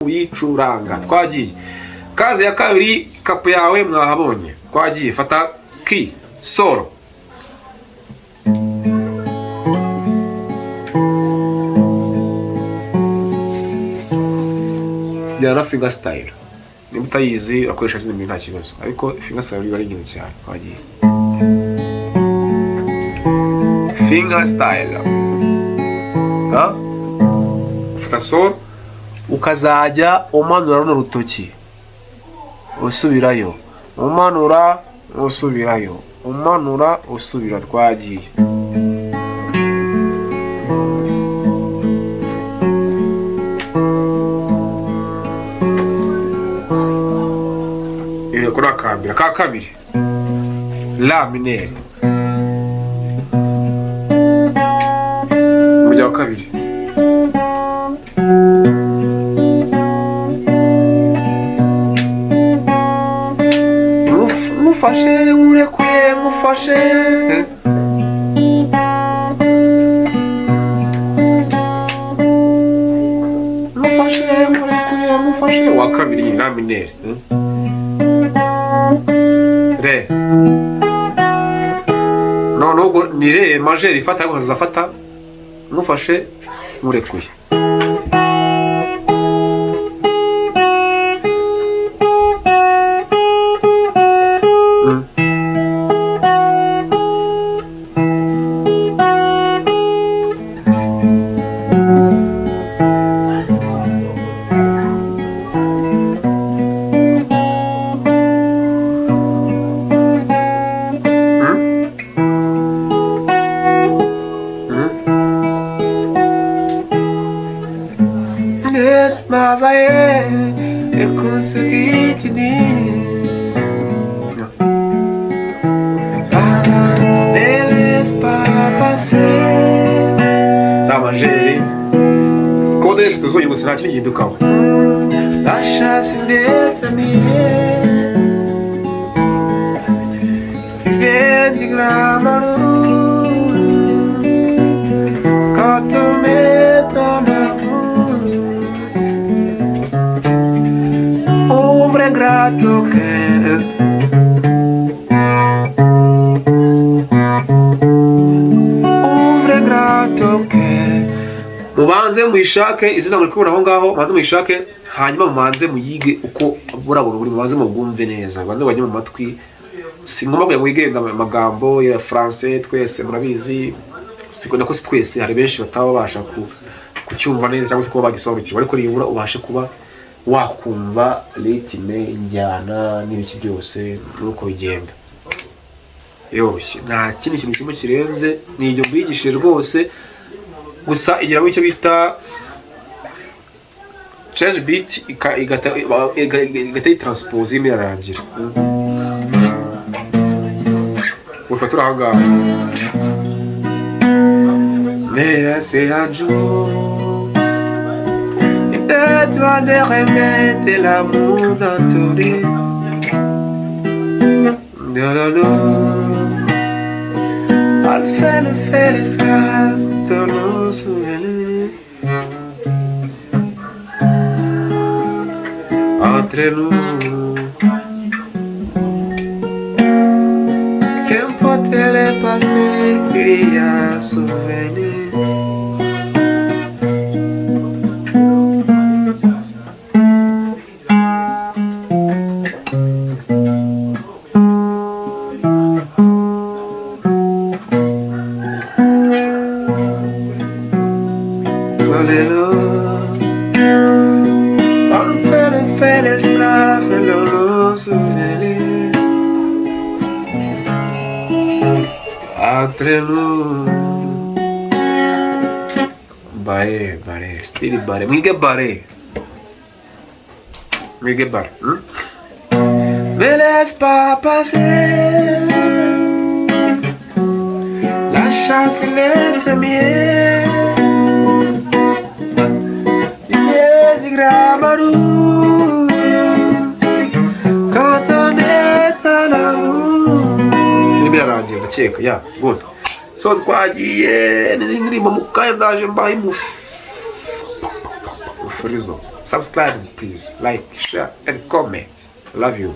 uyicuranga. Twagiye. Kaze ya kabiri, kapu yawe mwahabonye. Twagiye. Fata ki, solo. Ziyana finger style. Niba utayizi akoresha zindi nta kibazo. Ariko finger style iba ari ingenzi cyane. Twagiye. Finger style. Ha? Fata solo. Ukazajya umanura runo rutoki usubirayo, umanura usubirayo, umanura usubira. Twagiye. Iyo kuri akambira ka kabiri la minere mujya wa kabiri. Mufashe urekuye mufashe mufashe urekuye mufashe. Wa kabiri la minere re. None ubwo ni re majeur ifata ariko hazafata mufashe urekuye. Mas aí eu consegui te dizer, neles para passer. Tá, mas gente, quando deixa tu sonho você não tinha ido calmo. Deixa-se dentro de mim, viver de grama, quand tu me donnes. Grato che grato che mubanze muyishake izina muri kubona aho ngaho, maze muyishake hanyuma mubanze muyige uko burabura buri mubanze mubwumve neza, mubanze bajye mu matwi. Si ngombwa kugira ngo wigenda amagambo ya français twese murabizi, sikona ko twese hari benshi bataba babasha kucyumva neza cyangwa se kuba bagisobanukirwa, ariko nibura ubashe kuba wakumva ritime, injyana n'ibiki byose nuko bigenda. Yoshye nta kindi kintu kimwe kirenze ni ibyo mbigishije rwose. Gusa igeraho icyo bita change beat igata transpose imirarangira. Uko turahaga mais c'est un jour et toi de remettre l'amour dans ton lit. souvenirs entre nous. Qu'importe le passé, il y a souvenirs. On fait l'esclave dans nos souvenirs. Entre nous. Bare, still bare. Mwige bare. Me laisse pas passer. La chance d'être mienne. Gramarou, quand on est en amour. Liberade, check, yeah, good. So twagiye n'indirimbo mukandaje mbaye mufurizo. Subscribe please, like, share and comment. Love you.